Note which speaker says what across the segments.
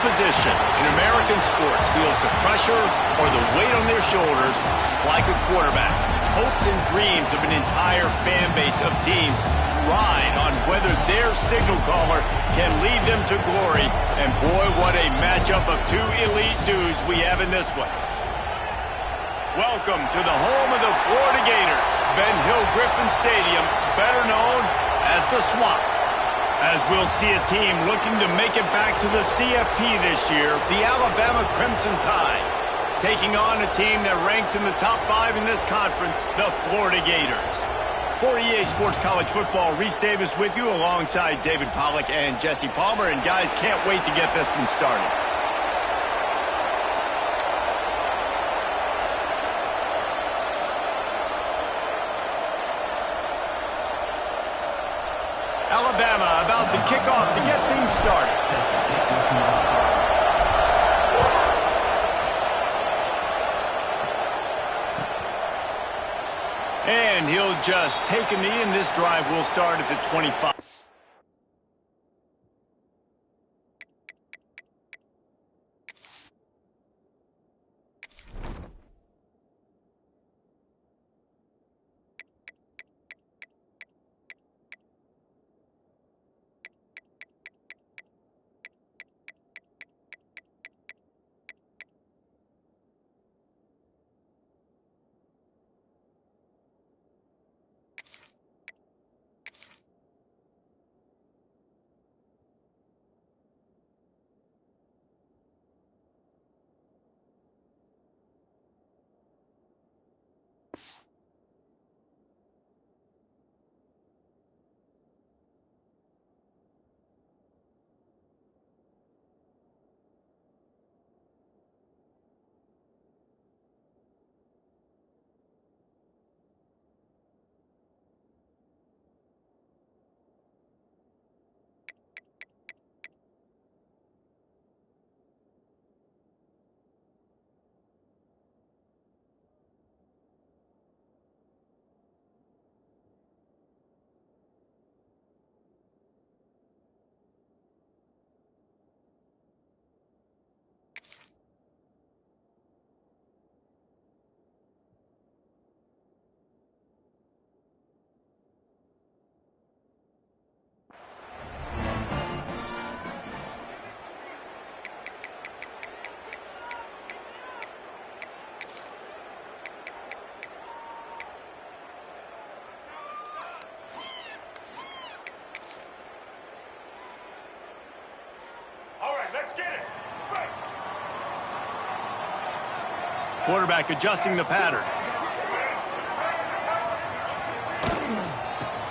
Speaker 1: position in American sports feels the pressure or the weight on their shoulders like a quarterback. Hopes and dreams of an entire fan base of teams ride on whether their signal caller can lead them to glory. And boy, what a matchup of two elite dudes we have in this one. Welcome to the home of the Florida Gators, Ben Hill Griffin Stadium, better known as the Swamp. As we'll see a team looking to make it back to the CFP this year, the Alabama Crimson Tide, taking on a team that ranks in the top 5 in this conference, the Florida Gators. For EA Sports College Football, Reese Davis with you alongside David Pollack and Jesse Palmer. And guys, can't wait to get this one started. Alabama about to kick off to get things started. And he'll just take a knee, and this drive will start at the 25. Quarterback adjusting the pattern.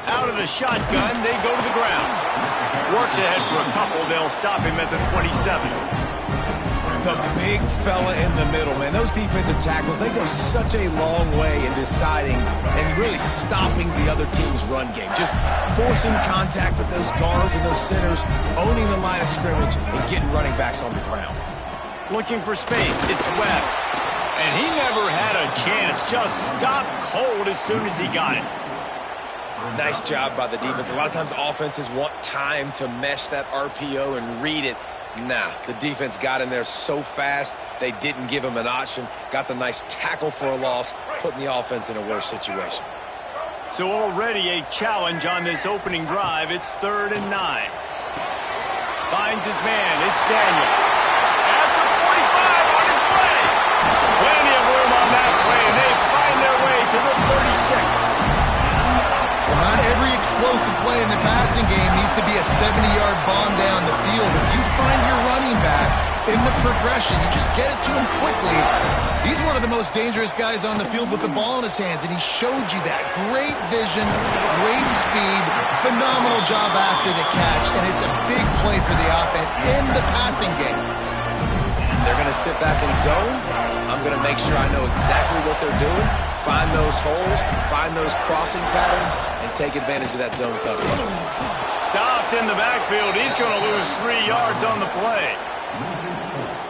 Speaker 1: Out of the shotgun, they go to the ground. Works ahead for a couple. They'll stop him at the 27.
Speaker 2: The big fella in the middle, man. Those defensive tackles, they go such a long way in deciding and really stopping the other team's run game. Just forcing contact with those guards and those centers, owning the line of scrimmage, and getting running backs on the ground.
Speaker 1: Looking for space. It's Webb. And he never had a chance. Just stopped cold as soon as he got it.
Speaker 2: Nice job by the defense. A lot of times offenses want time to mesh that RPO and read it. Nah, the defense got in there so fast, they didn't give him an option. Got the nice tackle for a loss, putting the offense in a worse situation.
Speaker 1: So already a challenge on this opening drive. It's 3rd and 9. Finds his man. It's Daniels. At the 45 on his way. Plenty of room on that play, and they find their way to the 36.
Speaker 3: Well, not every explosive play in the passing game needs to be a 70-yard bomb down the field. If you find your running back in the progression, you just get it to him quickly. He's one of the most dangerous guys on the field with the ball in his hands, and he showed you that. Great vision, great speed, phenomenal job after the catch, and it's a big play for the offense in the passing game.
Speaker 2: They're going to sit back in zone. I'm going to make sure I know exactly what they're doing, find those holes, find those crossing patterns, and take advantage of that zone coverage.
Speaker 1: Stopped in the backfield. He's going to lose 3 yards on the play.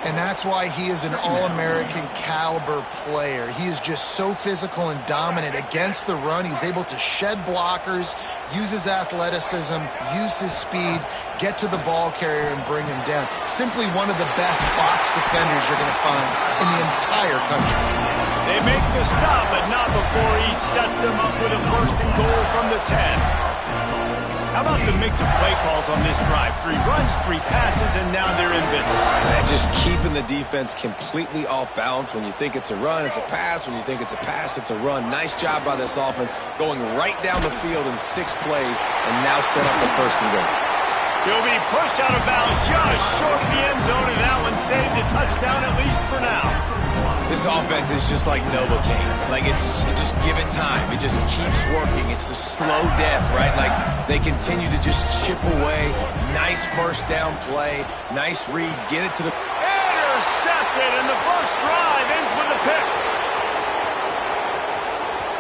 Speaker 3: And that's why he is an All-American caliber player. He is just so physical and dominant against the run. He's able to shed blockers, use his athleticism, use his speed, get to the ball carrier and bring him down. Simply one of the best box defenders you're going to find in the entire country.
Speaker 1: They make the stop, but not before he sets them up with a first and goal from the 10. How about the mix of play calls on this drive? 3 runs, 3 passes, and now they're in business.
Speaker 2: And just keeping the defense completely off balance. When you think it's a run, it's a pass. When you think it's a pass, it's a run. Nice job by this offense, going right down the field in 6 plays, and now set up the first and goal.
Speaker 1: He'll be pushed out of bounds just short of the end zone, and that one saved a touchdown, at least for now.
Speaker 2: This offense is just like Novocaine. Like, it's just give it time. It just keeps working. It's a slow death, right? Like, they continue to just chip away. Nice first down play. Nice read. Get it to the...
Speaker 1: Intercepted, and the first drive ends with a pick.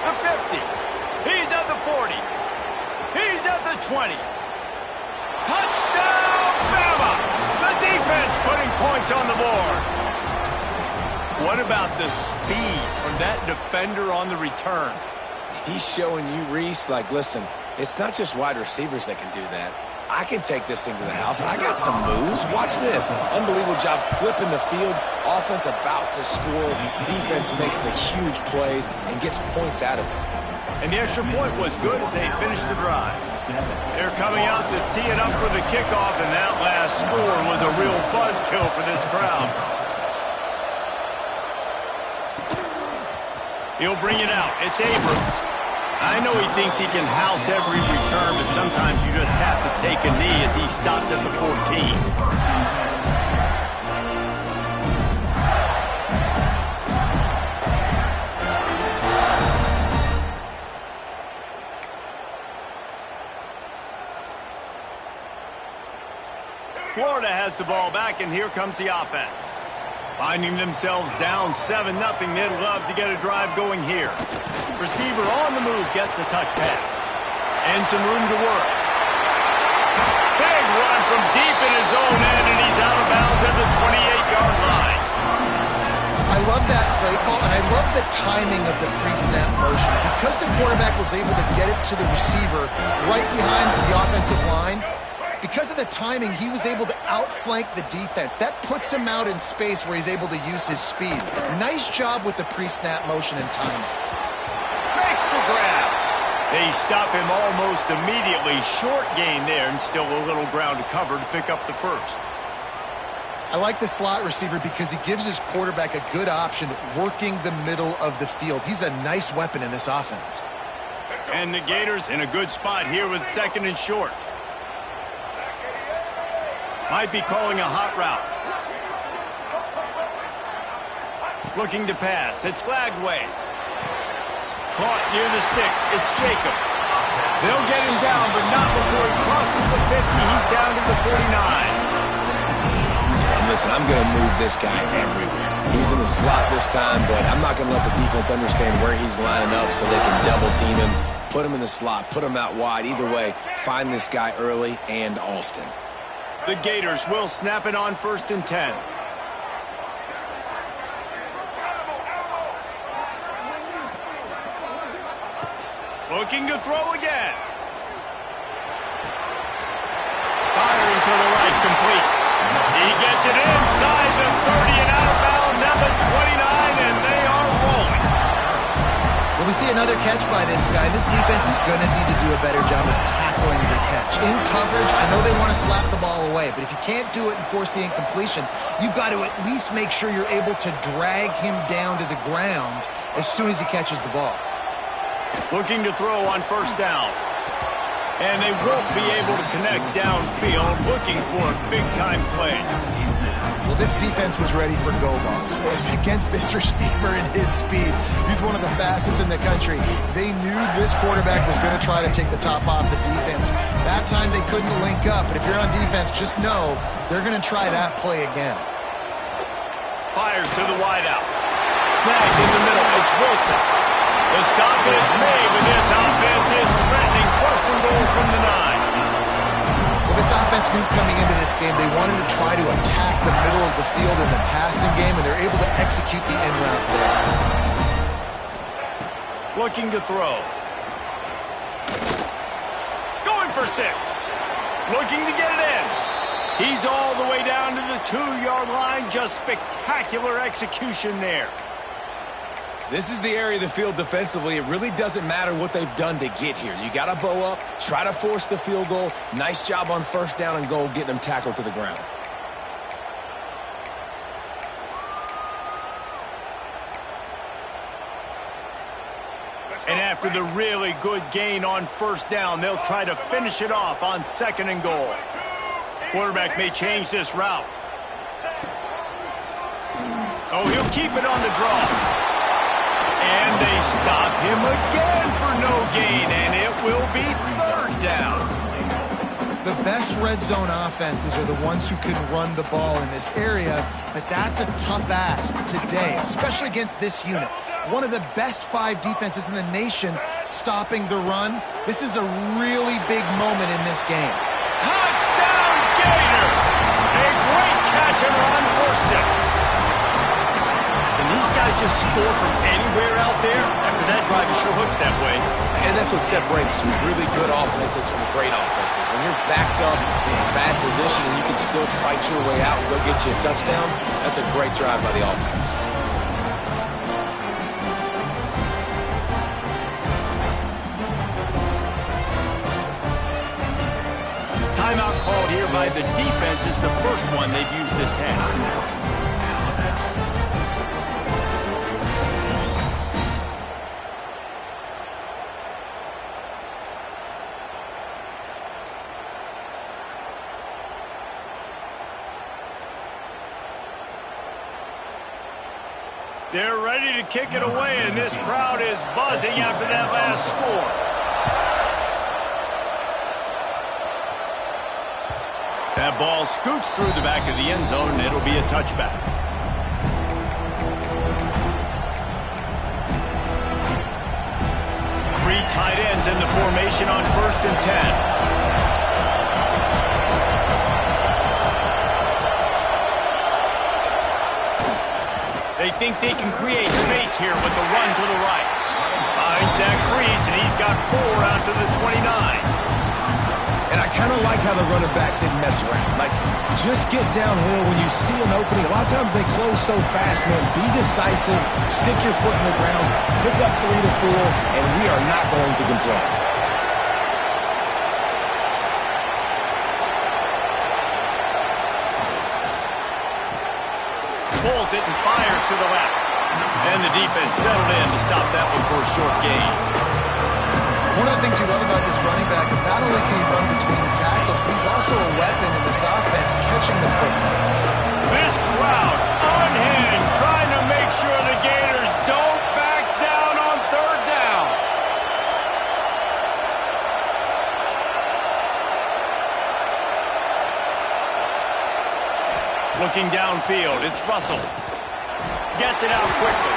Speaker 1: The 50. He's at the 40. He's at the 20. Touchdown, Bama! The defense putting points on the board. What about the speed from that defender on the return?
Speaker 2: He's showing you, Reese, like, listen, it's not just wide receivers that can do that. I can take this thing to the house. I got some moves. Watch this. Unbelievable job flipping the field. Offense about to score. Defense makes the huge plays and gets points out of it.
Speaker 1: And the extra point was good as they finished the drive. They're coming out to tee it up for the kickoff, and that last score was a real buzzkill for this crowd. He'll bring it out. It's Abrams. I know he thinks he can house every return, but sometimes you just have to take a knee as he stopped at the 14. Florida has the ball back, and here comes the offense. Finding themselves down 7-0, they'd love to get a drive going here. Receiver on the move gets the touch pass. And some room to work. Big run from deep in his own end, and he's out of bounds at the 28-yard line.
Speaker 3: I love that play call, and I love the timing of the pre-snap motion. Because the quarterback was able to get it to the receiver right behind the offensive line, because of the timing, he was able to outflank the defense. That puts him out in space where he's able to use his speed. Nice job with the pre-snap motion and timing.
Speaker 1: Makes the grab. They stop him almost immediately. Short gain there, and still a little ground to cover to pick up the first.
Speaker 3: I like the slot receiver because he gives his quarterback a good option working the middle of the field. He's a nice weapon in this offense.
Speaker 1: And the Gators in a good spot here with 2nd and short. Might be calling a hot route. Looking to pass. It's Lagway. Caught near the sticks. It's Jacobs. They'll get him down, but not before he crosses the 50. He's down to the 49.
Speaker 2: And listen, I'm going to move this guy everywhere. He's in the slot this time, but I'm not going to let the defense understand where he's lining up so they can double team him, put him in the slot, put him out wide. Either way, find this guy early and often.
Speaker 1: The Gators will snap it on 1st and 10. Looking to throw again. Firing to the right, complete. He gets it inside the 30 and out of bounds at the 29, and they are rolling.
Speaker 3: When we see another catch by this guy, this defense is going to need to do a better job of tackling the catch. In coverage, I know they want to slap the ball away, but if you can't do it and force the incompletion, you've got to at least make sure you're able to drag him down to the ground as soon as he catches the ball.
Speaker 1: Looking to throw on 1st down. And they won't be able to connect downfield, looking for a big-time play.
Speaker 3: Well, this defense was ready for go balls. Against this receiver and his speed, he's one of the fastest in the country. They knew this quarterback was going to try to take the top off the defense. That time they couldn't link up, but if you're on defense, just know they're going to try that play again.
Speaker 1: Fires to the wideout. Snagged in the middle. It's Wilson. The stop is made, but this offense is threatening 1st and goal from the 9.
Speaker 3: Well, this offense Snoop coming into this game. They wanted to try to attack the middle of the field in the passing game, and they're able to execute the in route there.
Speaker 1: Looking to throw. Going for 6. Looking to get it in. He's all the way down to the 2-yard line. Just spectacular execution there.
Speaker 2: This is the area of the field defensively. It really doesn't matter what they've done to get here. You got to bow up, try to force the field goal. Nice job on first down and goal, getting them tackled to the ground.
Speaker 1: And after the really good gain on first down, they'll try to finish it off on 2nd and goal. Quarterback may change this route. Oh, he'll keep it on the draw. And they stop him again for no gain, and it will be 3rd down.
Speaker 3: The best red zone offenses are the ones who can run the ball in this area, but that's a tough ask today, especially against this unit. One of the best 5 defenses in the nation stopping the run. This is a really big moment in this game.
Speaker 1: Touchdown, Gator! A great catch and run for 6. And these guys just score from anywhere out there. After that drive, it sure hooks that way.
Speaker 2: And that's what separates really good offenses from great offenses. When you're backed up in a bad position and you can still fight your way out and go get you a touchdown, that's a great drive by the offense.
Speaker 1: Timeout called here by the defense. It's the first one they've used this half. They're ready to kick it away, and this crowd is buzzing after that last score. That ball scoots through the back of the end zone, and it'll be a touchback. Three tight ends in the formation on 1st and 10. They think they can create space here with the run to the right. Finds that crease, and he's got 4 out to the 29.
Speaker 2: And I kind of like how the running back didn't mess around. Like, just get downhill when you see an opening. A lot of times they close so fast, man. Be decisive, stick your foot in the ground, pick up 3 to 4, and we are not going to complain.
Speaker 1: Pulls it and fires to the left. And the defense settled in to stop that one for a short gain.
Speaker 3: One of the things you love about this running back is not only can he run between the tackles, but he's also a weapon in this offense, catching the football.
Speaker 1: This crowd unhinged, trying to make sure the Gators don't back down on 3rd down. Looking downfield, it's Russell. Gets it out quickly.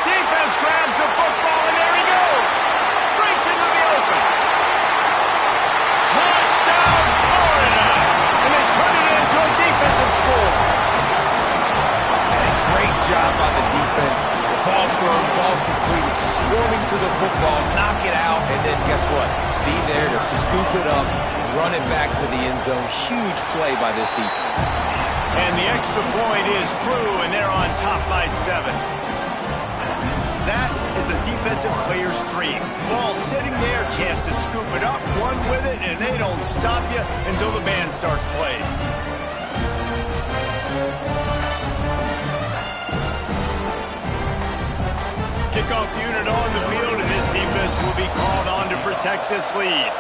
Speaker 1: Defense grabs the football, and there he goes. Breaks into the open. Touchdown, Florida! And they turn it into a defensive score.
Speaker 2: And great job by the defense. The ball's thrown, the ball's completed, swarming to the football, knock it out, and then guess what? Be there to scoop it up, run it back to the end zone. Huge play by this defense.
Speaker 1: And the extra point is true, and they're on top by 7. That is a defensive player's dream. Ball sitting there, chance to scoop it up, run with it, and they don't stop you until the band starts playing. Kickoff unit on the field, and this defense will be called on to protect this lead.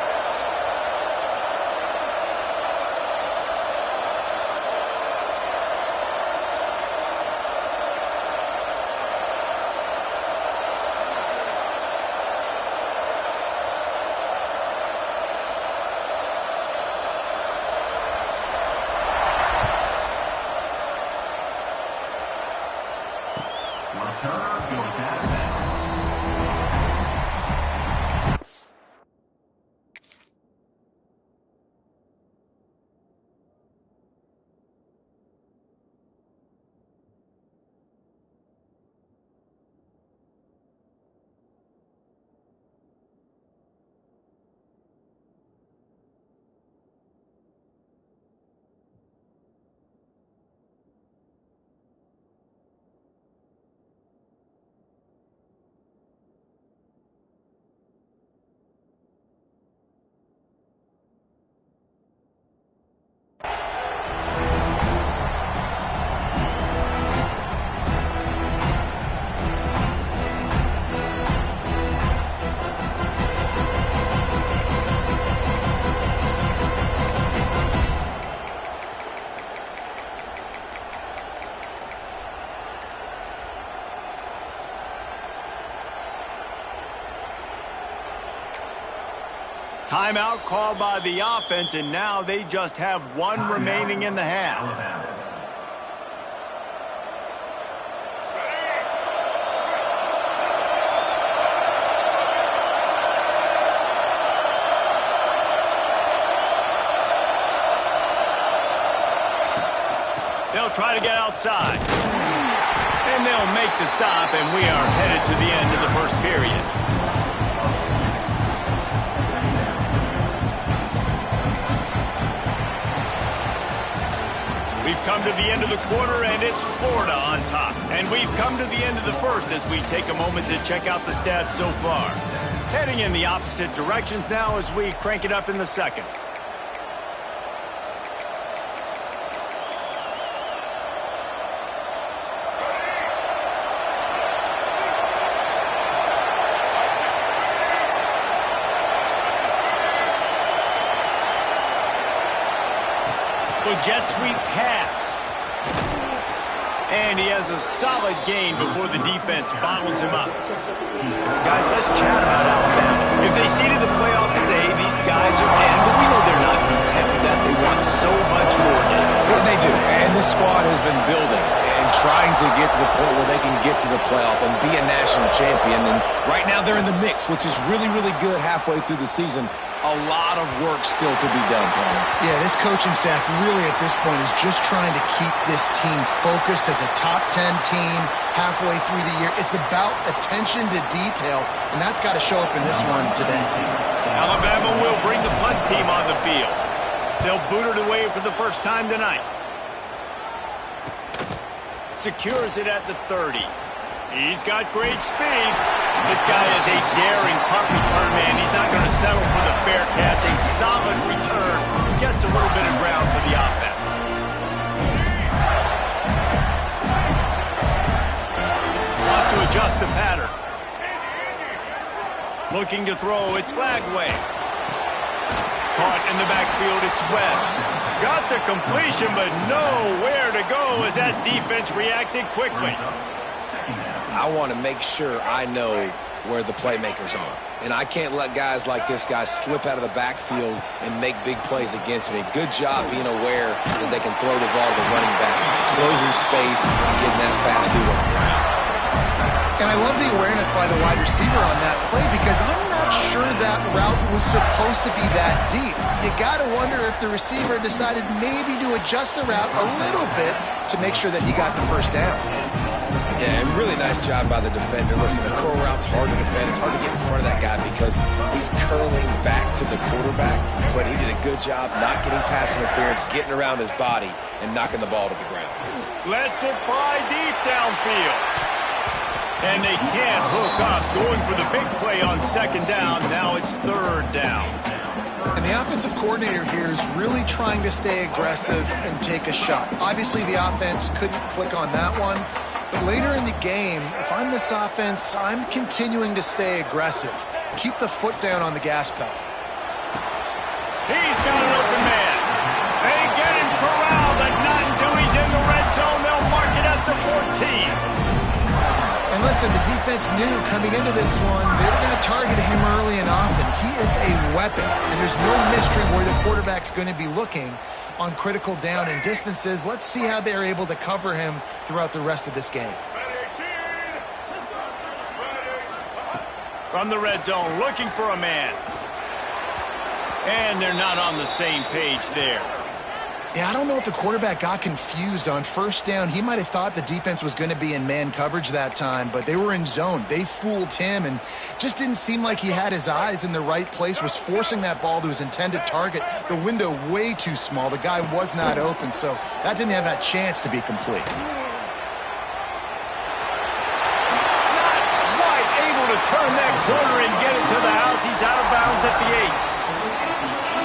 Speaker 1: Timeout called by the offense, and now they just have one remaining in the half. They'll try to get outside. And they'll make the stop, and we are headed to the end of the first period. We've come to the end of the quarter, and it's Florida on top. And we've come to the end of the first as we take a moment to check out the stats so far. Heading in the opposite directions now as we crank it up in the second. Jet sweep pass. And he has a solid gain before the defense bottles him up. Guys, let's chat about Alabama. If they see to the playoff today, these guys are in, but we know they're not content with that. They want so much more, David.
Speaker 2: Well, they do. And this squad has been building and trying to get to the point where they can get to the playoff and be a national champion. And right now they're in the mix, which is really, really good halfway through the season. A lot of work still to be done, Palmer.
Speaker 3: Yeah, this coaching staff really at this point is just trying to keep this team focused as a top 10 team halfway through the year. It's about attention to detail, and that's got to show up in this one today.
Speaker 1: Alabama will bring the punt team on the field. They'll boot it away for the first time tonight. Secures it at the 30. He's got great speed. This guy is a daring punt return man. He's not going to settle for the fair catch. A solid return. Gets a little bit of ground for the offense. Wants to adjust the pattern. Looking to throw. It's Flagway. Caught in the backfield. It's Webb. Got the completion, but nowhere to go as that defense reacted quickly.
Speaker 2: I want to make sure I know where the playmakers are. And I can't let guys like this guy slip out of the backfield and make big plays against me. Good job being aware that they can throw the ball to running back, closing space, and getting that fast dude on the ground.
Speaker 3: And I love the awareness by the wide receiver on that play because I'm not sure that route was supposed to be that deep. You got to wonder if the receiver decided maybe to adjust the route a little bit to make sure that he got the first down.
Speaker 2: Yeah, and really nice job by the defender. Listen, the curl route's hard to defend. It's hard to get in front of that guy because he's curling back to the quarterback, but he did a good job not getting pass interference, getting around his body, and knocking the ball to the ground.
Speaker 1: Lets it fly deep downfield. And they can't hook up, going for the big play on second down. Now it's third down.
Speaker 3: And the offensive coordinator here is really trying to stay aggressive and take a shot. Obviously, the offense couldn't click on that one. But later in the game, if I'm this offense, I'm continuing to stay aggressive. Keep the foot down on the gas pedal.
Speaker 1: He's got an open man. They get him corralled, but not until he's in the red zone. They'll mark it at the 14.
Speaker 3: And listen, the defense knew coming into this one, they were going to target him early and often. He is a weapon, and there's no mystery where the quarterback's going to be looking on critical down and distances. Let's see how they're able to cover him throughout the rest of this game.
Speaker 1: From the red zone, looking for a man. And they're not on the same page there.
Speaker 3: Yeah, I don't know if the quarterback got confused on first down. He might have thought the defense was going to be in man coverage that time, but they were in zone. They fooled him and just didn't seem like he had his eyes in the right place, was forcing that ball to his intended target. The window way too small. The guy was not open, so that didn't have that chance to be complete.
Speaker 1: Not quite able to turn that corner and get it to the house. He's out of bounds at the 8.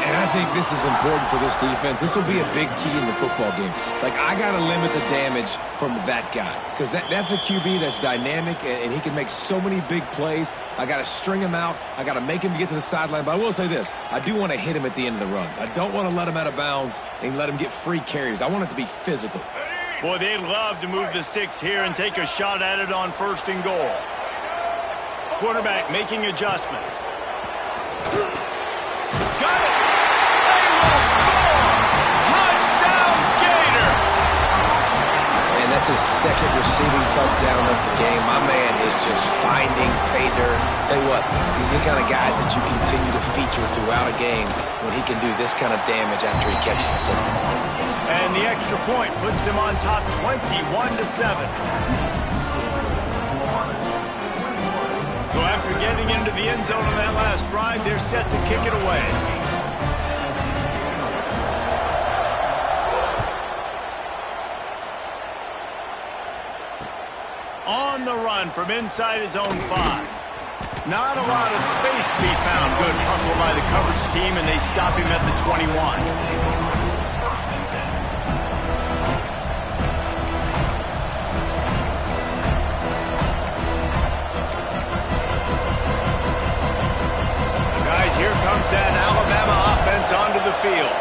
Speaker 2: And I think this is important for this defense. This will be a big key in the football game. Like, I got to limit the damage from that guy because that's a QB that's dynamic, and he can make so many big plays. I got to string him out. I got to make him get to the sideline. But I will say this. I do want to hit him at the end of the runs. I don't want to let him out of bounds and let him get free carries. I want it to be physical.
Speaker 1: Boy, they'd love to move the sticks here and take a shot at it on 1st and goal. Quarterback making adjustments.
Speaker 2: That's his second receiving touchdown of the game. My man is just finding pay dirt. Tell you what, these are the kind of guys that you continue to feature throughout a game when he can do this kind of damage after he catches a football.
Speaker 1: And the extra point puts them on top 21-7. So after getting into the end zone on that last drive, they're set to kick it away. On the run from inside his own 5. Not a lot of space to be found. Good hustle by the coverage team, and they stop him at the 21. Here comes that Alabama offense onto the field.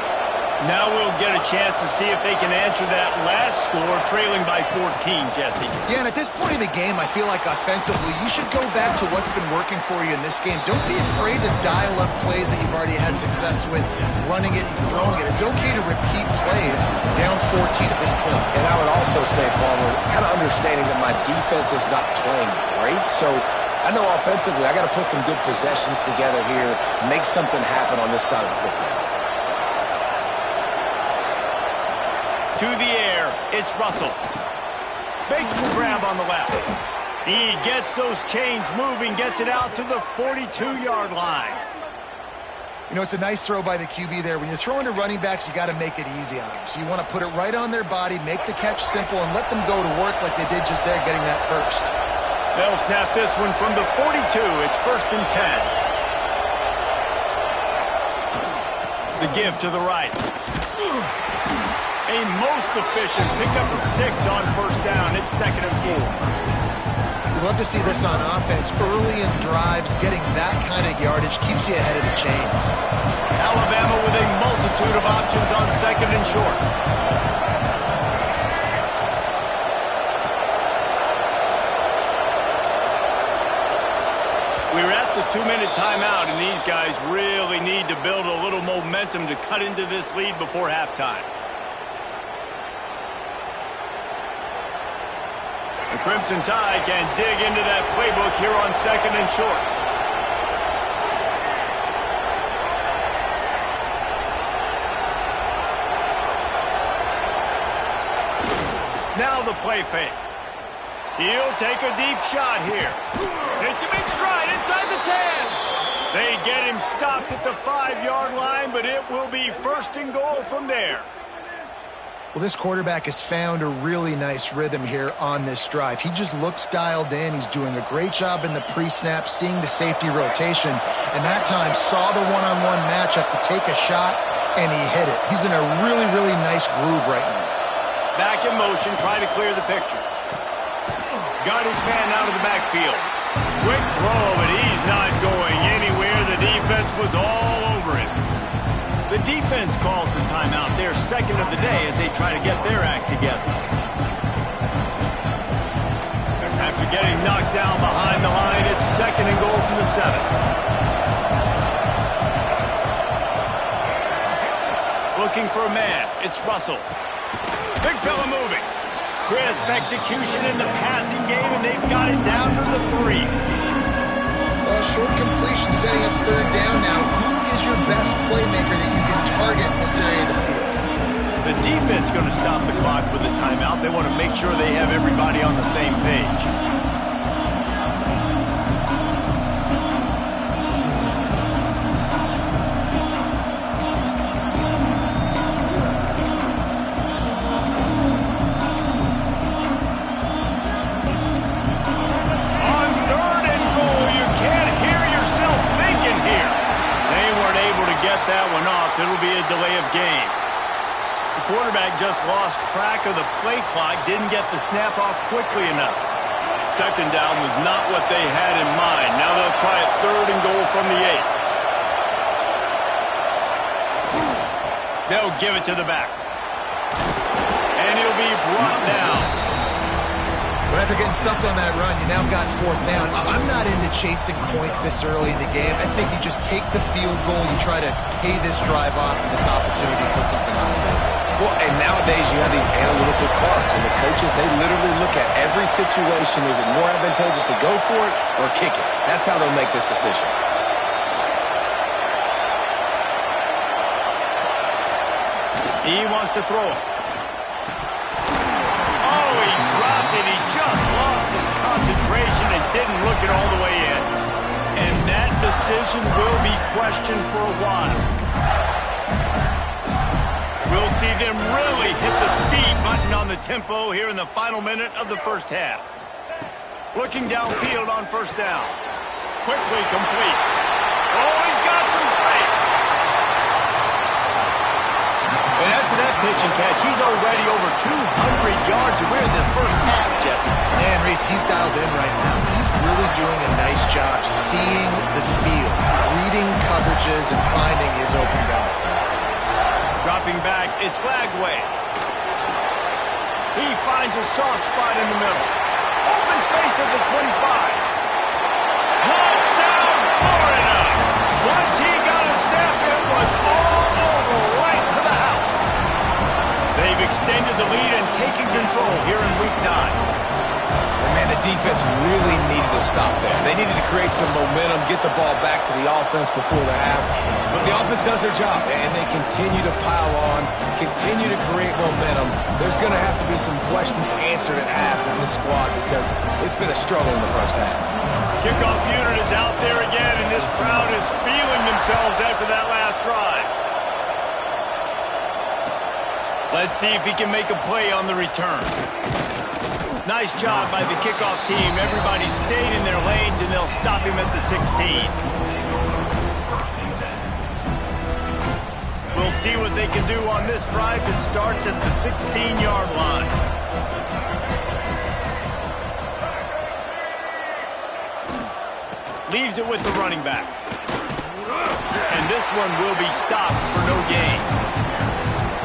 Speaker 1: Now we'll get a chance to see if they can answer that last score, trailing by 14, Jesse.
Speaker 3: Yeah, and at this point of the game, I feel like offensively, you should go back to what's been working for you in this game. Don't be afraid to dial up plays that you've already had success with, running it and throwing it. It's okay to repeat plays down 14 at this point.
Speaker 2: And I would also say, Palmer, kind of understanding that my defense is not playing great, so I know offensively I got to put some good possessions together here, make something happen on this side of the football.
Speaker 1: To the air, it's Russell. Makes the grab on the left. He gets those chains moving, gets it out to the 42-yard line.
Speaker 3: You know, it's a nice throw by the QB there. When you're throwing to running backs, you got to make it easy on them. So you want to put it right on their body, make the catch simple, and let them go to work like they did just there, getting that first.
Speaker 1: They'll snap this one from the 42. It's 1st and 10. The give to the right. A most efficient pickup of 6 on 1st down. It's 2nd and 4.
Speaker 3: We love to see this on offense. Early in drives, getting that kind of yardage keeps you ahead of the chains.
Speaker 1: Alabama with a multitude of options on 2nd and short. We're at the 2-minute timeout, and these guys really need to build a little momentum to cut into this lead before halftime. The Crimson Tide can dig into that playbook here on 2nd and short. Now the play fake. He'll take a deep shot here. It's a big stride inside the 10. They get him stopped at the 5-yard line, but it will be 1st and goal from there.
Speaker 3: Well, this quarterback has found a really nice rhythm here on this drive. He just looks dialed in. He's doing a great job in the pre-snap, seeing the safety rotation, and that time saw the one-on-one matchup to take a shot, and he hit it. He's in a really, really nice groove right now.
Speaker 1: Back in motion, trying to clear the picture. Got his man out of the backfield. Quick throw, but he's not going anywhere. The defense was all over him. The defense calls the timeout, their 2nd of the day, as they try to get their act together. After getting knocked down behind the line, it's 2nd and goal from the 7. Looking for a man. It's Russell. Big fella moving. Crisp execution in the passing game, and they've got it down to the 3.
Speaker 3: Well, short completion setting up 3rd down now. Who is your best playmaker that you can target in this area of the field?
Speaker 1: The defense going to stop the clock with a timeout. They want to make sure they have everybody on the same page. That one off. It'll be a delay of game. The quarterback just lost track of the play clock, didn't get the snap off quickly enough. 2nd down was not what they had in mind. Now they'll try it 3rd and goal from the 8. They'll give it to the back. And he'll be brought down.
Speaker 3: But after getting stuffed on that run, you now got 4th down. I'm not into chasing points this early in the game. I think you just take the field goal. You try to pay this drive off and this opportunity to put something on it.
Speaker 2: Well, and nowadays you have these analytical cards, and the coaches, they literally look at every situation. Is it more advantageous to go for it or kick it? That's how they'll make this decision.
Speaker 1: He wants to throw it. Oh, he dropped it. He just lost his concentration and didn't look it all the way in. And that decision will be questioned for a while. We'll see them really hit the speed button on the tempo here in the final minute of the first half. Looking downfield on first down. Quickly complete. Oh, he's got some space. And after that pitch and catch, he's already over 200 yards. We're in the first half, Jesse.
Speaker 3: Man, Reese, he's dialed in right now. He's really doing a nice job seeing the field, reading coverages, and finding his open guy.
Speaker 1: Dropping back, it's Lagway. He finds a soft spot in the middle. Open space at the 25. Touchdown, Florida! Once he got a step, it was all over, right to the house. They've extended the lead and taken control here in Week 9.
Speaker 2: Man, the defense really needed to stop there. They needed to create some momentum, get the ball back to the offense before the half. But the offense does their job, and they continue to pile on, continue to create momentum. There's going to have to be some questions answered at half in this squad because it's been a struggle in the first half.
Speaker 1: Kickoff unit is out there again, and this crowd is feeling themselves after that last drive. Let's see if he can make a play on the return. Nice job by the kickoff team. Everybody stayed in their lanes, and they'll stop him at the 16. We'll see what they can do on this drive that starts at the 16-yard line. Leaves it with the running back. And this one will be stopped for no gain.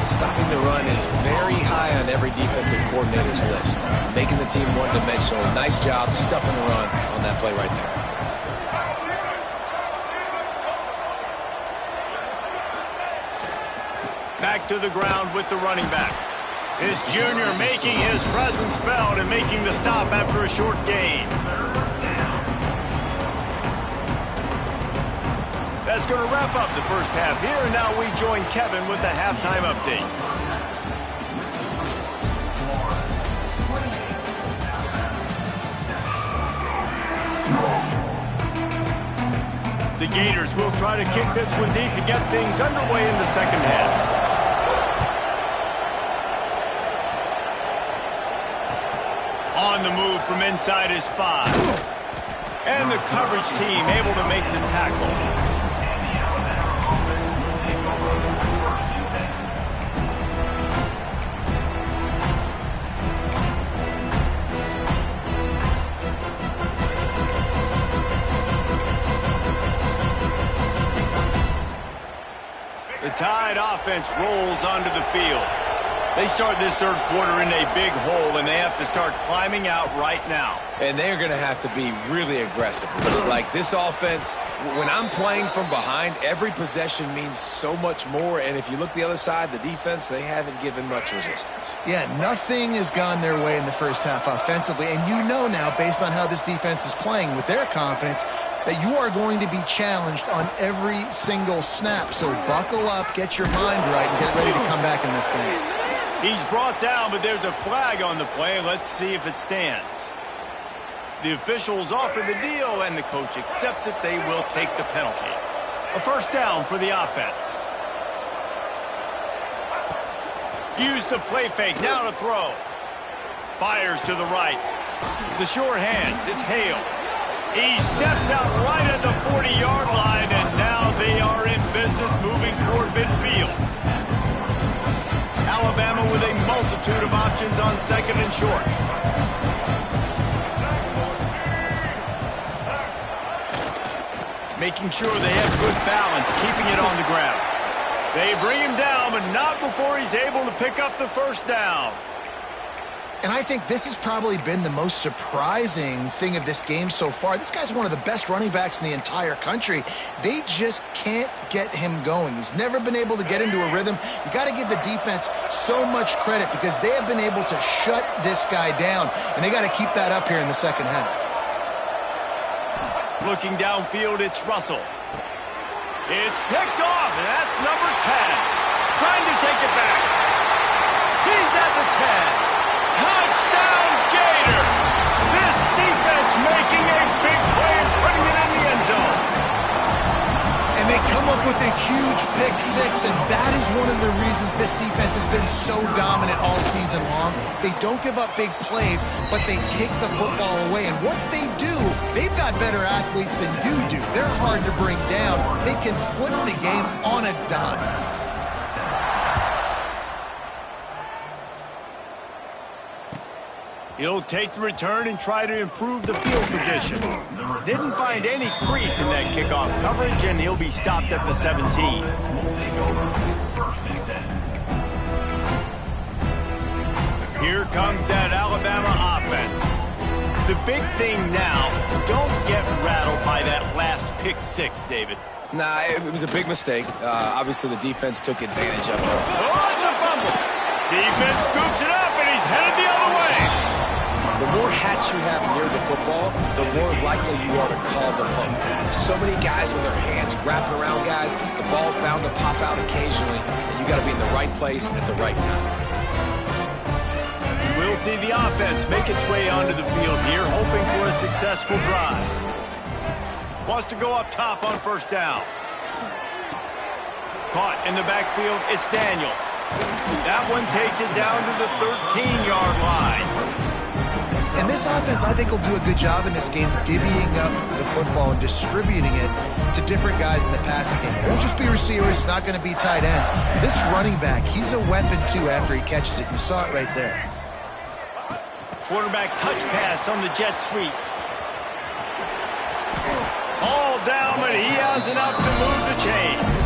Speaker 2: Stopping the run is very high on every defensive coordinator's list. Making the team one-dimensional. Nice job stuffing the run on that play right there.
Speaker 1: Back to the ground with the running back. His junior making his presence felt and making the stop after a short gain. That's going to wrap up the first half here, and now we join Kevin with the halftime update. The Gators will try to kick this one deep to get things underway in the second half. On the move from inside his 5. And the coverage team able to make the tackle. The Tide offense rolls onto the field. They start this third quarter in a big hole, and they have to start climbing out right now.
Speaker 2: And they're going to have to be really aggressive. It's like this offense, when I'm playing from behind, every possession means so much more. And if you look the other side, the defense, they haven't given much resistance.
Speaker 3: Yeah, nothing has gone their way in the first half offensively. And you know now, based on how this defense is playing with their confidence, that you are going to be challenged on every single snap. So buckle up, get your mind right, and get ready to come back in this game.
Speaker 1: He's brought down, but there's a flag on the play. Let's see if it stands. The officials offer the deal, and the coach accepts it. They will take the penalty. A first down for the offense. Use the play fake. Now to throw. Fires to the right. The sure hands. It's Hale. He steps out right at the 40-yard line, and now they are in business moving toward midfield. Alabama with a multitude of options on second and short. Making sure they have good balance, keeping it on the ground. They bring him down, but not before he's able to pick up the first down.
Speaker 3: And I think this has probably been the most surprising thing of this game so far. This guy's one of the best running backs in the entire country. They just can't get him going. He's never been able to get into a rhythm. You got to give the defense so much credit because they have been able to shut this guy down, and they got to keep that up here in the second half.
Speaker 1: Looking downfield, it's Russell. It's picked off, and that's number 10. Trying to take it back. He's at the 10. Touchdown, Gator! This defense making a big play and putting it in the end zone.
Speaker 3: And they come up with a huge pick-6, and that is one of the reasons this defense has been so dominant all season long. They don't give up big plays, but they take the football away. And once they do, they've got better athletes than you do. They're hard to bring down. They can flip the game on a dime.
Speaker 1: He'll take the return and try to improve the field position. Didn't find any crease in that kickoff coverage, and he'll be stopped at the 17. Here comes that Alabama offense. The big thing now, don't get rattled by that last pick-6, David.
Speaker 2: Nah, it was a big mistake. Obviously, the defense took advantage of it.
Speaker 1: Oh, it's a fumble. Defense scoops it up, and he's headed the other way.
Speaker 2: The more hats you have near the football, the more likely you are to cause a fumble. So many guys with their hands wrapping around guys, the ball's bound to pop out occasionally, and you got to be in the right place at the right time.
Speaker 1: We'll see the offense make its way onto the field here, hoping for a successful drive. Wants to go up top on first down. Caught in the backfield, it's Daniels. That one takes it down to the 13-yard line.
Speaker 3: And this offense, I think, will do a good job in this game divvying up the football and distributing it to different guys in the passing game. It won't just be receivers. It's not going to be tight ends. This running back, he's a weapon, too, after he catches it. You saw it right there.
Speaker 1: Quarterback touch pass on the jet sweep. All down, but he has enough to move the chains.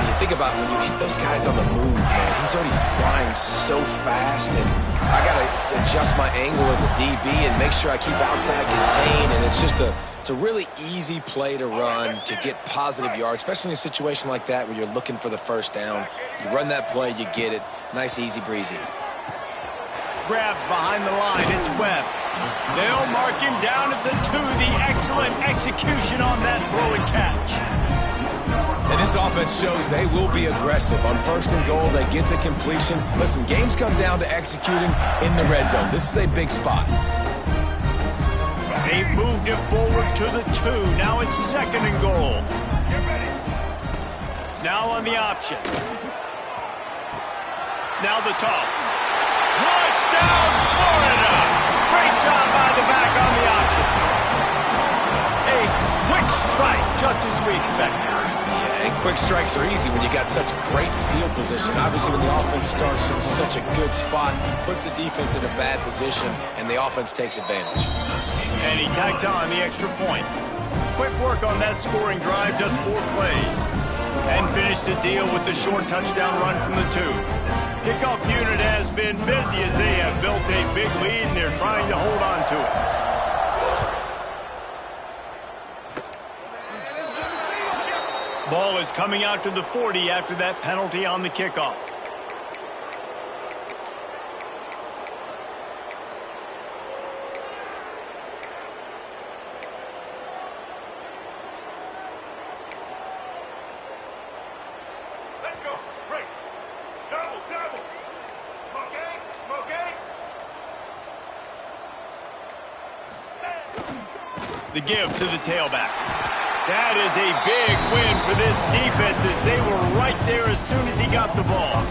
Speaker 2: You think about when you hit those guys on the move, man, he's already flying so fast, and I got to adjust my angle as a DB and make sure I keep outside contained, and it's just it's a really easy play to run to get positive yards, especially in a situation like that where you're looking for the first down. You run that play, you get it. Nice, easy breezy.
Speaker 1: Grabbed behind the line, it's Webb. They'll mark him down at the 2. The excellent execution on that throw and catch.
Speaker 2: And this offense shows they will be aggressive. On first and goal, they get the completion. Listen, games come down to executing in the red zone. This is a big spot.
Speaker 1: They've moved it forward to the 2. Now it's second and goal. Now on the option. Now the toss. Touchdown, Florida! Great job by the back on the option. A quick strike, just as we expected.
Speaker 2: And quick strikes are easy when you got such great field position. Obviously, when the offense starts in such a good spot, puts the defense in a bad position, and the offense takes advantage.
Speaker 1: And he tacked on the extra point. Quick work on that scoring drive, just 4 plays. And finished the deal with the short touchdown run from the 2. Kickoff unit has been busy as they have built a big lead, and they're trying to hold on to it. Ball is coming out to the 40 after that penalty on the kickoff.
Speaker 4: Let's go. Break. Double, double. Smoke eight.
Speaker 1: The give to the tailback. That is a big win for this defense as they were right there as soon as he got the ball.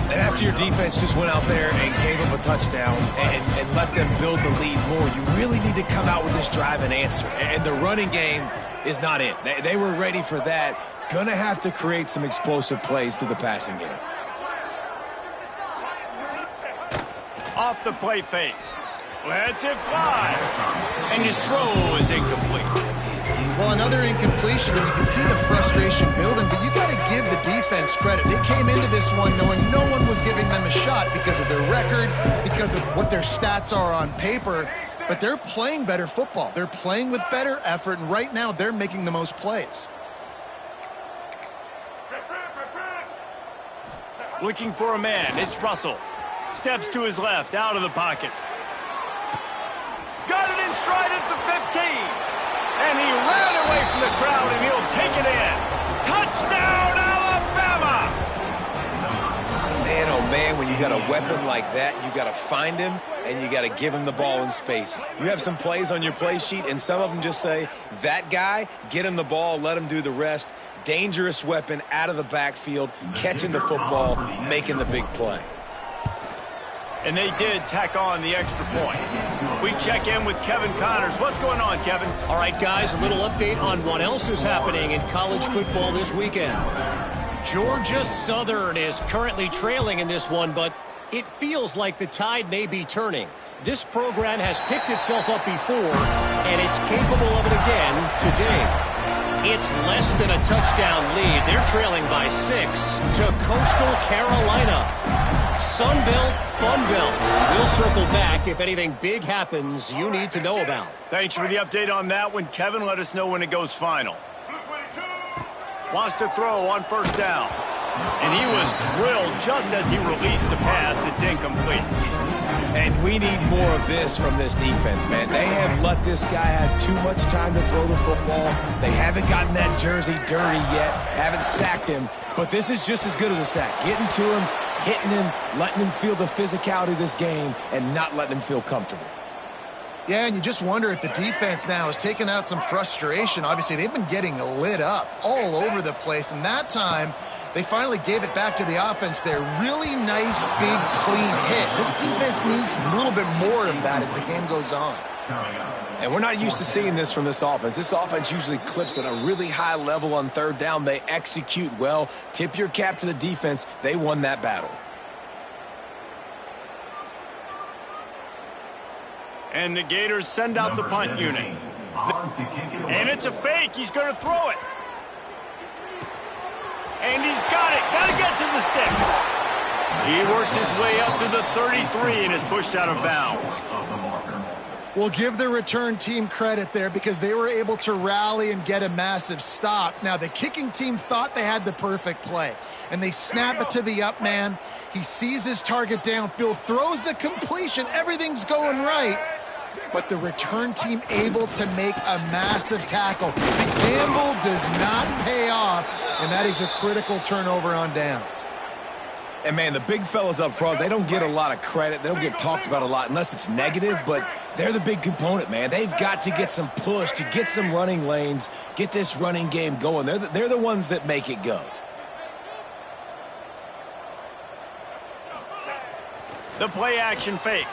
Speaker 2: And after your defense just went out there and gave them a touchdown and let them build the lead more, you really need to come out with this drive and answer. And the running game is not it. They were ready for that. Gonna have to create some explosive plays through the passing game.
Speaker 1: Off the play fake. Lets it fly. And his throw is incomplete.
Speaker 3: Well, another incompletion, and you can see the frustration building, but you got to give the defense credit. They came into this one knowing no one was giving them a shot because of their record, because of what their stats are on paper, but they're playing better football. They're playing with better effort, and right now they're making the most plays.
Speaker 1: Looking for a man. It's Russell. Steps to his left, out of the pocket. Got it in stride at the 15. And he ran away from the crowd, and he'll take it in. Touchdown, Alabama!
Speaker 2: Man, oh man, when you got a weapon like that, you got to find him, and you got to give him the ball in space. You have some plays on your play sheet, and some of them just say, that guy, get him the ball, let him do the rest. Dangerous weapon out of the backfield, catching the football, making the big play.
Speaker 1: And they did tack on the extra point. We check in with Kevin Connors. What's going on, Kevin?
Speaker 5: All right, guys, a little update on what else is happening in college football this weekend. Georgia Southern is currently trailing in this one, but it feels like the tide may be turning. This program has picked itself up before, and it's capable of it again today. It's less than a touchdown lead. They're trailing by 6 to Coastal Carolina. Sunbelt, Funbelt. We'll circle back if anything big happens you need to know about.
Speaker 1: Thanks for the update on that one, Kevin. Let us know when it goes final. Wants to throw on first down. And he was drilled just as he released the pass. It's incomplete.
Speaker 2: And we need more of this from this defense, man. They have let this guy have too much time to throw the football. They haven't gotten that jersey dirty yet, haven't sacked him. But this is just as good as a sack. Getting to him, hitting him, letting him feel the physicality of this game, and not letting him feel comfortable.
Speaker 3: Yeah, and you just wonder if the defense now has taken out some frustration. Obviously, they've been getting lit up all over the place, and that time they finally gave it back to the offense there. Really nice, big, clean hit. This defense needs a little bit more of that as the game goes on.
Speaker 2: And we're not used to seeing this from this offense. This offense usually clips at a really high level on third down. They execute well. Tip your cap to the defense. They won that battle.
Speaker 1: And the Gators send out the punt unit. And it's a fake. He's going to throw it. And he's got it. Got to get to the sticks. He works his way up to the 33 and is pushed out of bounds.
Speaker 3: We'll give the return team credit there because they were able to rally and get a massive stop. Now, the kicking team thought they had the perfect play, and they snap it to the up man. He sees his target downfield, throws the completion. Everything's going right. But the return team able to make a massive tackle. The gamble does not pay off, and that is a critical turnover on downs.
Speaker 2: And, man, the big fellas up front, they don't get a lot of credit. They don't get talked about a lot unless it's negative, but they're the big component, man. They've got to get some push to get some running lanes, get this running game going. They're the ones that make it go.
Speaker 1: The play action fake.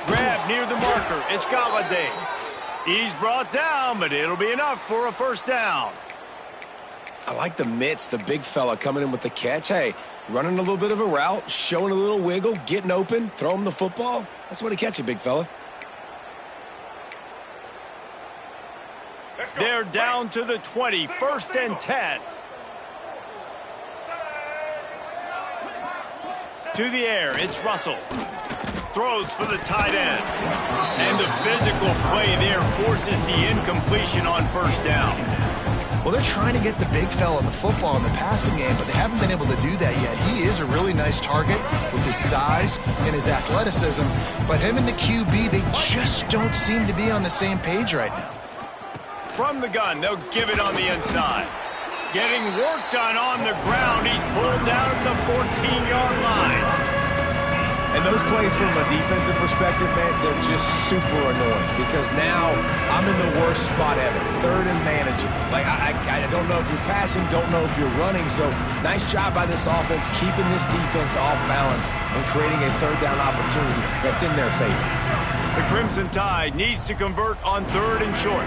Speaker 1: Grab near the marker. It's Galladay. He's brought down, but it'll be enough for a first down.
Speaker 2: I like the mitts, the big fella coming in with the catch. Hey, running a little bit of a route, showing a little wiggle, getting open, throw him the football. That's what he catch it, big fella.
Speaker 1: They're down to the 20, 1st and 10. To the air, it's Russell. Throws for the tight end. And the physical play there forces the incompletion on first down.
Speaker 3: Well, they're trying to get the big fella the football in the passing game, but they haven't been able to do that yet. He is a really nice target with his size and his athleticism, but him and the QB, they just don't seem to be on the same page right now.
Speaker 1: From the gun, they'll give it on the inside. Getting work done on the ground. He's pulled down at the 14-yard line.
Speaker 2: And those plays from a defensive perspective, man, they're just super annoying because now I'm in the worst spot ever, 3rd and manageable. Like, I don't know if you're passing, don't know if you're running, so nice job by this offense keeping this defense off balance and creating a 3rd down opportunity that's in their favor.
Speaker 1: The Crimson Tide needs to convert on 3rd and short.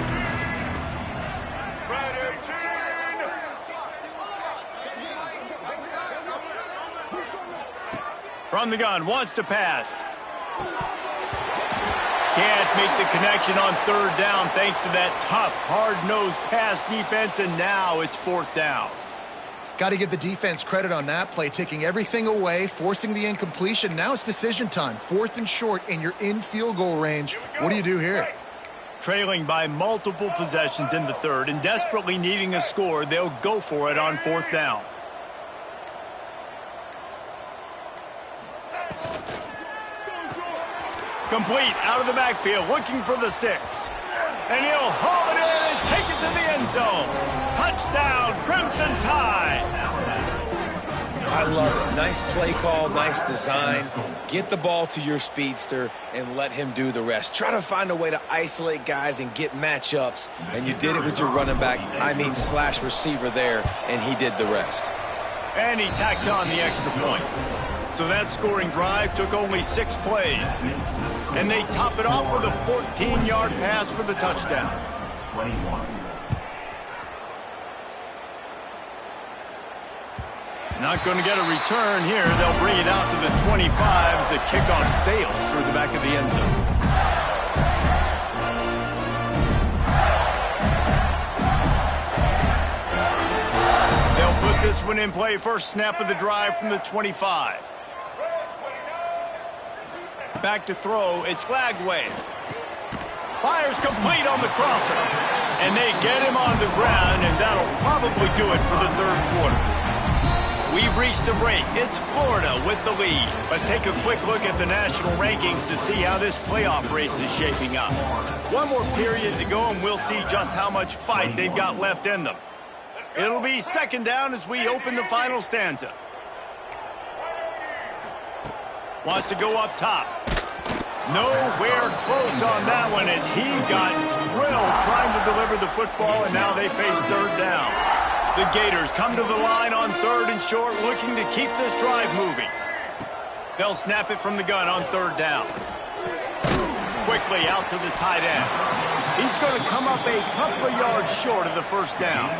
Speaker 1: From the gun, wants to pass. can't make the connection on third down thanks to that tough, hard-nosed pass defense, and now it's fourth down.
Speaker 3: Got to give the defense credit on that play, taking everything away, forcing the incompletion. Now it's decision time. Fourth and short, and you're in field goal range. What do you do here?
Speaker 1: Trailing by multiple possessions in the third and desperately needing a score, they'll go for it on fourth down. Complete out of the backfield, looking for the sticks. And he'll haul it in and take it to the end zone. Touchdown, Crimson Tide.
Speaker 2: I love it. Nice play call, nice design. Get the ball to your speedster and let him do the rest. Try to find a way to isolate guys and get matchups, and you did it with your running back, slash receiver there, and he did the rest.
Speaker 1: And he tacks on the extra point. So that scoring drive took only 6 plays. And they top it off with a 14-yard pass for the touchdown.
Speaker 4: 21.
Speaker 1: Not going to get a return here. They'll bring it out to the 25 as the kickoff sails through the back of the end zone. They'll put this one in play. First snap of the drive from the 25. Back to throw. It's Lagway. Fires complete on the crosser. And they get him on the ground, and that'll probably do it for the third quarter. We've reached the break. It's Florida with the lead. Let's take a quick look at the national rankings to see how this playoff race is shaping up. One more period to go, and we'll see just how much fight they've got left in them. It'll be second down as we open the final stanza. Wants to go up top. Nowhere close on that one as he got drilled trying to deliver the football, and now they face third down. The Gators come to the line on third and short, looking to keep this drive moving. They'll snap it from the gun on third down. Quickly out to the tight end. He's going to come up a couple of yards short of the first down.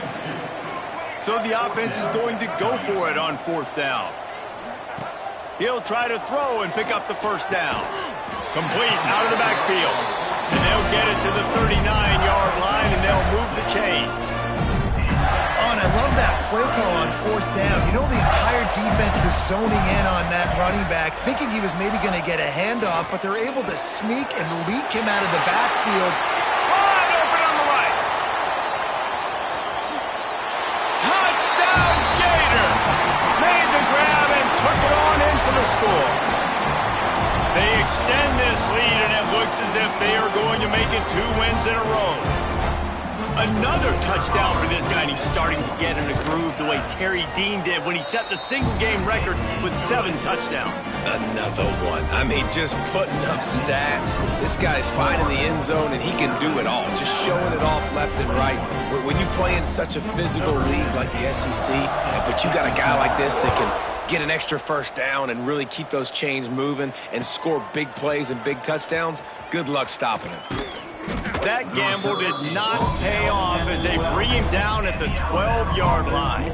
Speaker 1: So the offense is going to go for it on fourth down. He'll try to throw and pick up the first down. Complete out of the backfield. And they'll get it to the 39-yard line, and they'll move the chains.
Speaker 3: Oh, and I love that play call on fourth down. You know, the entire defense was zoning in on that running back, thinking he was maybe going to get a handoff, but they're able to sneak and leak him out of the backfield.
Speaker 1: Wide open on the right. Touchdown, Gator. Made the grab and took it on in for the score. They extend this lead, and it looks as if they are going to make it 2 wins in a row. Another touchdown for this guy, and he's starting to get in a groove the way Terry Dean did when he set the single-game record with 7 touchdowns.
Speaker 2: Another one. I mean, just putting up stats. This guy's finding the end zone, and he can do it all. Just showing it off left and right. When you play in such a physical league like the SEC, but you got a guy like this that can get an extra first down and really keep those chains moving and score big plays and big touchdowns, good luck stopping him.
Speaker 1: That gamble did not pay off as they bring him down at the 12-yard line.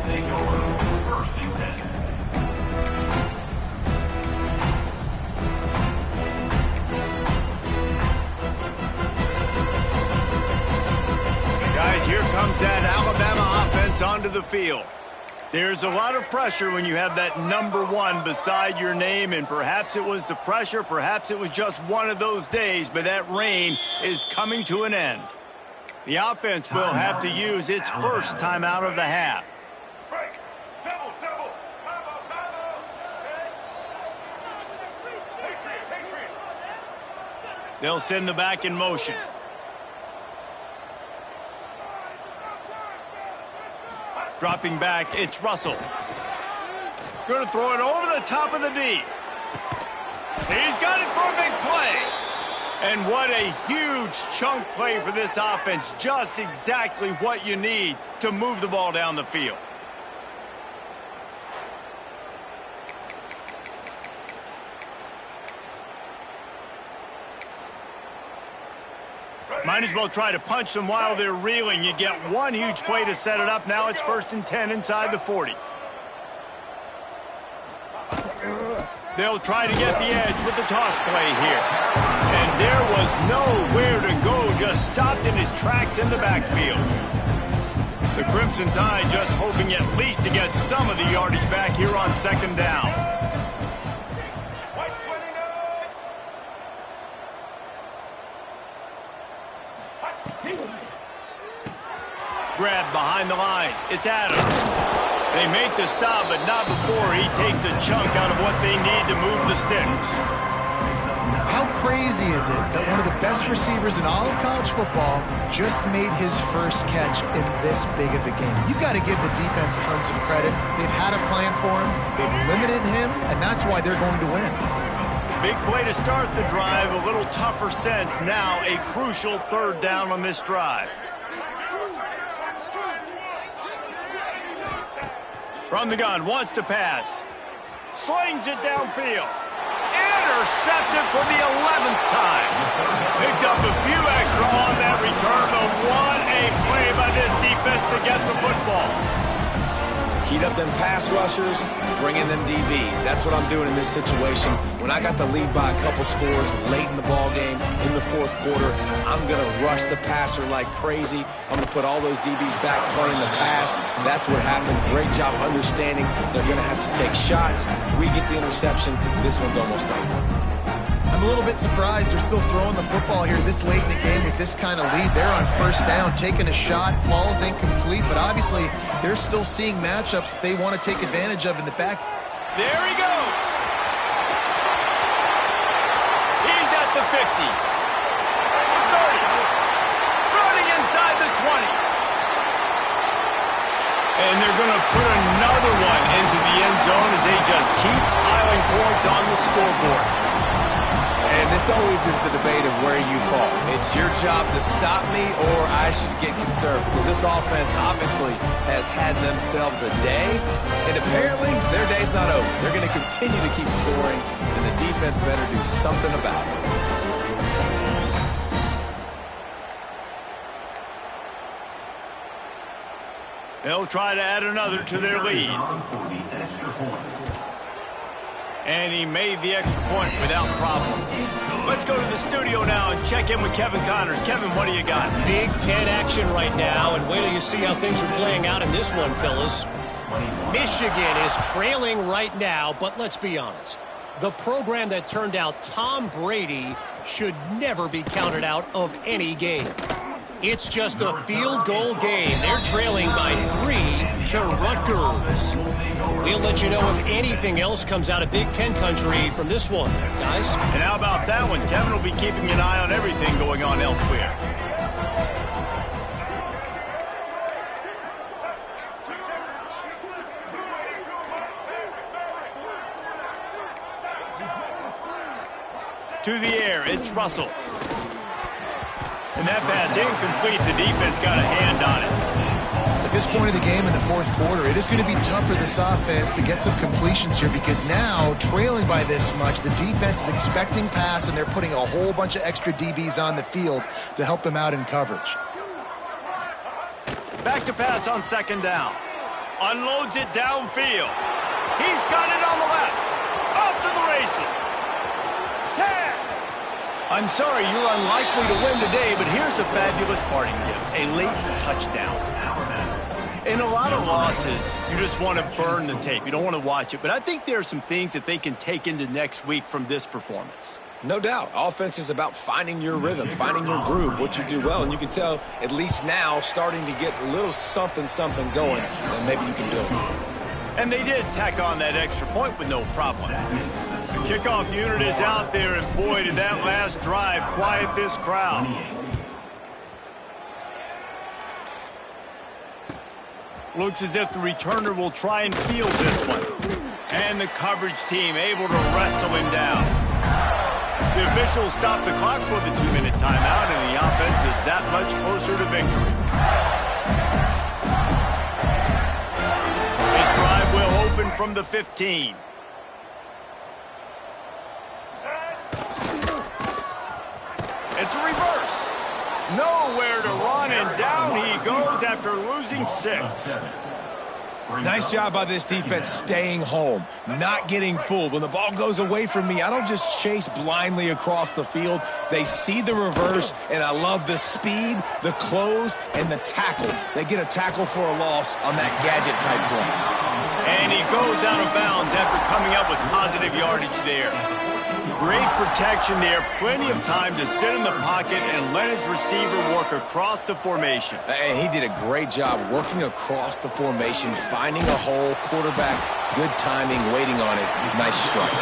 Speaker 1: Guys, here comes that Alabama offense onto the field. There's a lot of pressure when you have that number 1 beside your name, and perhaps it was the pressure, perhaps it was just one of those days, but that reign is coming to an end. The offense will have to use its first timeout of the half. They'll send the back in motion. Dropping back, it's Russell. Going to throw it over the top of the D. He's got it for a big play. And what a huge chunk play for this offense. Just exactly what you need to move the ball down the field. Might as well try to punch them while they're reeling. You get one huge play to set it up. Now it's 1st and 10 inside the 40. They'll try to get the edge with the toss play here. And there was nowhere to go, just stopped in his tracks in the backfield. The Crimson Tide just hoping at least to get some of the yardage back here on second down. Grab behind the line. It's Adams. They make the stop, but not before he takes a chunk out of what they need to move the sticks.
Speaker 3: How crazy is it that one of the best receivers in all of college football just made his first catch in this big of a game? You've got to give the defense tons of credit. They've had a plan for him. They've limited him, and that's why they're going to win.
Speaker 1: Big play to start the drive. A little tougher sense. Now a crucial third down on this drive. From the gun, wants to pass. Slings it downfield. Intercepted for the 11th time. Picked up a few extra on that return, but what a play by this defense to get the football.
Speaker 2: Heat up them pass rushers, bring in them DBs. That's what I'm doing in this situation. When I got the lead by a couple scores late in the ball game, in the fourth quarter, I'm going to rush the passer like crazy. I'm going to put all those DBs back playing the pass. That's what happened. Great job understanding they're going to have to take shots. We get the interception. This one's almost over.
Speaker 3: I'm a little bit surprised they're still throwing the football here this late in the game with this kind of lead. They're on first down, taking a shot, falls incomplete, but obviously they're still seeing matchups that they want to take advantage of in the back.
Speaker 1: There he goes. He's at the 50. 30. Running inside the 20. And they're going to put another one into the end zone as they just keep piling points on the scoreboard.
Speaker 2: And this always is the debate of where you fall. It's your job to stop me, or I should get concerned, because this offense obviously has had themselves a day, and apparently their day's not over. They're going to continue to keep scoring, and the defense better do something about it.
Speaker 1: They'll try to add another to their lead. And he made the extra point without problem. Let's go to the studio now and check in with Kevin Connors. Kevin, what do you got?
Speaker 5: Big Ten action right now, and wait till you see how things are playing out in this one, fellas. Michigan is trailing right now, but let's be honest. The program that turned out Tom Brady should never be counted out of any game. It's just a field goal game. They're trailing by 3 to Rutgers. We'll let you know if anything else comes out of Big Ten country from this one, guys.
Speaker 1: And how about that one? Kevin will be keeping an eye on everything going on elsewhere. To the air, it's Russell. And that pass incomplete. The defense got a hand on it.
Speaker 3: At this point of the game in the fourth quarter, it is going to be tough for this offense to get some completions here, because now, trailing by this much, the defense is expecting pass, and they're putting a whole bunch of extra DBs on the field to help them out in coverage.
Speaker 1: Back to pass on second down. Unloads it downfield. He's got it on the left. Off to the races. 10. I'm sorry, you're unlikely to win today, but here's a fabulous parting gift. A late touchdown. In a lot of losses, you just want to burn the tape. You don't want to watch it. But I think there are some things that they can take into next week from this performance.
Speaker 2: No doubt. Offense is about finding your rhythm, finding your groove, what you do well. And you can tell, at least now, starting to get a little something going, and maybe you can do it.
Speaker 1: And they did tack on that extra point with no problem. The kickoff unit is out there, and boy, did that last drive quiet this crowd. Looks as if the returner will try and field this one. And the coverage team able to wrestle him down. The officials stop the clock for the 2-minute timeout, and the offense is that much closer to victory. This drive will open from the 15. It's a reverse. Nowhere to run, and down he goes after losing 6.
Speaker 2: Nice job by this defense staying home, not getting fooled. When the ball goes away from me, I don't just chase blindly across the field. They see the reverse, and I love the speed, the close, and the tackle. They get a tackle for a loss on that gadget-type play.
Speaker 1: And he goes out of bounds after coming up with positive yardage there. Great protection there. Plenty of time to sit in the pocket and let his receiver work across the formation.
Speaker 2: And he did a great job working across the formation, finding a hole, quarterback, good timing, waiting on it. Nice strike.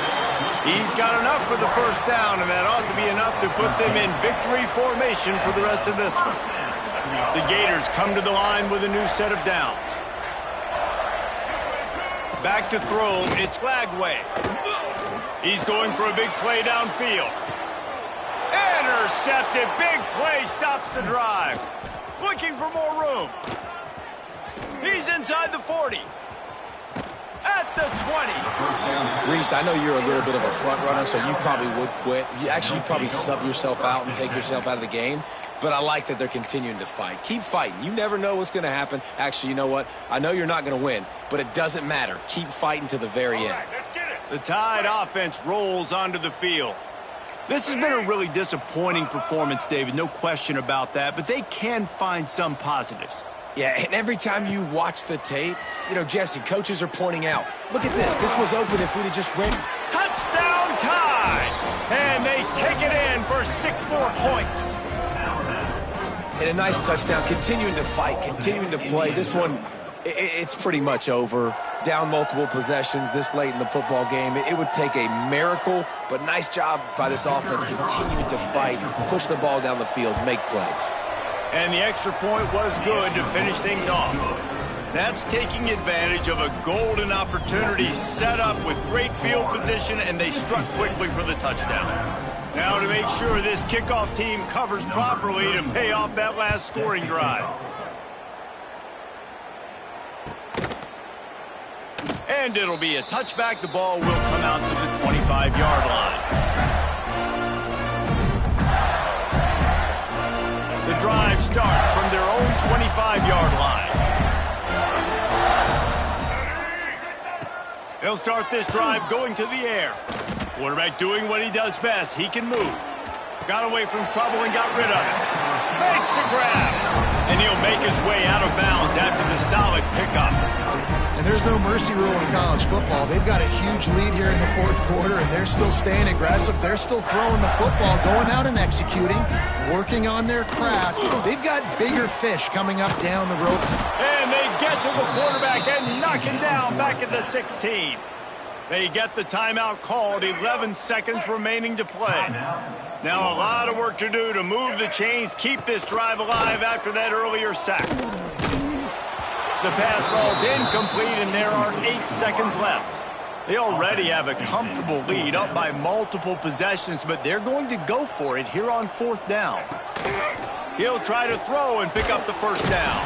Speaker 1: He's got enough for the first down, and that ought to be enough to put them in victory formation for the rest of this one. The Gators come to the line with a new set of downs. Back to throw, it's Lagway. He's going for a big play downfield. Intercepted, big play, stops the drive. Looking for more room. He's inside the 40. At the 20.
Speaker 2: Reese, I know you're a little bit of a front runner, so you probably would quit. You'd probably sub yourself out and take yourself out of the game. But I like that they're continuing to fight. Keep fighting. You never know what's going to happen. Actually, you know what? I know you're not going to win, but it doesn't matter. Keep fighting to the very end.
Speaker 4: Let's get it.
Speaker 1: The Tide offense rolls onto the field. This has been a really disappointing performance, David. No question about that, but they can find some positives.
Speaker 2: Yeah, and every time you watch the tape, you know, Jesse, coaches are pointing out, look at this. This was open if we'd have just ran.
Speaker 1: Touchdown Tide! And they take it in for 6 more points.
Speaker 2: And a nice touchdown, continuing to fight, continuing to play. This one, it's pretty much over. Down multiple possessions this late in the football game. It would take a miracle, but nice job by this offense continuing to fight, push the ball down the field, make plays.
Speaker 1: And the extra point was good to finish things off. That's taking advantage of a golden opportunity set up with great field position, and they struck quickly for the touchdown. Now to make sure this kickoff team covers properly to pay off that last scoring drive. And it'll be a touchback. The ball will come out to the 25-yard line. The drive starts from their own 25-yard line. They'll start this drive going to the air. Quarterback doing what he does best. He can move. Got away from trouble and got rid of it. Makes the grab. And he'll make his way out of bounds after the solid pickup.
Speaker 3: And there's no mercy rule in college football. They've got a huge lead here in the fourth quarter, and they're still staying aggressive. They're still throwing the football, going out and executing, working on their craft. They've got bigger fish coming up down the road.
Speaker 1: And they get to the quarterback and knock him down back at the 16. They get the timeout called, 11 seconds remaining to play. Now a lot of work to do to move the chains, keep this drive alive after that earlier sack. The pass falls incomplete, and there are 8 seconds left. They already have a comfortable lead, up by multiple possessions, but they're going to go for it here on 4th down. He'll try to throw and pick up the first down.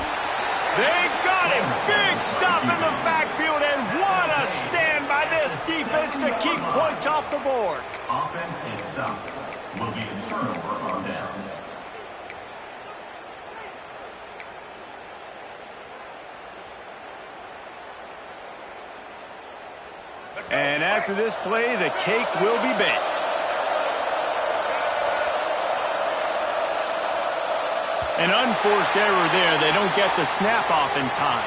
Speaker 1: They got him! Big stop in the backfield, and what a stand by this defense to keep points off the board.
Speaker 6: Offense is stopped. Will be a turnover on downs.
Speaker 1: And after this play, the cake will be baked. An unforced error there. They don't get the snap off in time.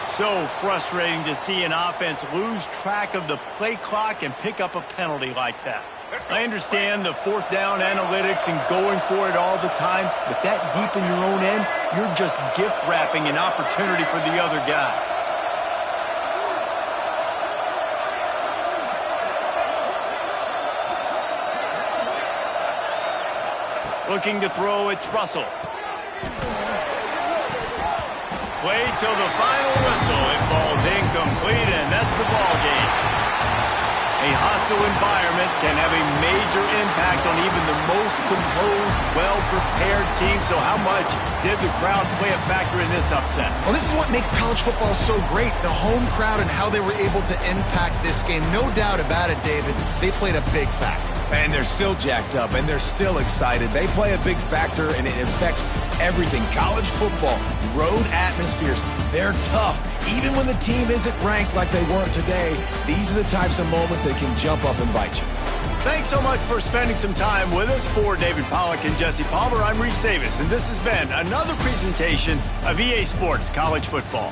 Speaker 1: So frustrating to see an offense lose track of the play clock and pick up a penalty like that. I understand the 4th down analytics and going for it all the time, but that deep in your own end, you're just gift wrapping an opportunity for the other guy. Looking to throw, it's Russell. Play till the final whistle. It falls incomplete, and that's the ball game. A hostile environment can have a major impact on even the most composed, well-prepared team. So how much did the crowd play a factor in this upset?
Speaker 3: Well, this is what makes college football so great, the home crowd and how they were able to impact this game. No doubt about it, David. They played a big factor.
Speaker 2: And they're still jacked up, and they're still excited. They play a big factor, and it affects everything. College football, road atmospheres, They're tough. Even when the team isn't ranked like they weren't today, these are the types of moments that can jump up and bite you.
Speaker 1: Thanks so much for spending some time with us. For David Pollack and Jesse Palmer, I'm Reese Davis, and this has been another presentation of EA Sports College Football.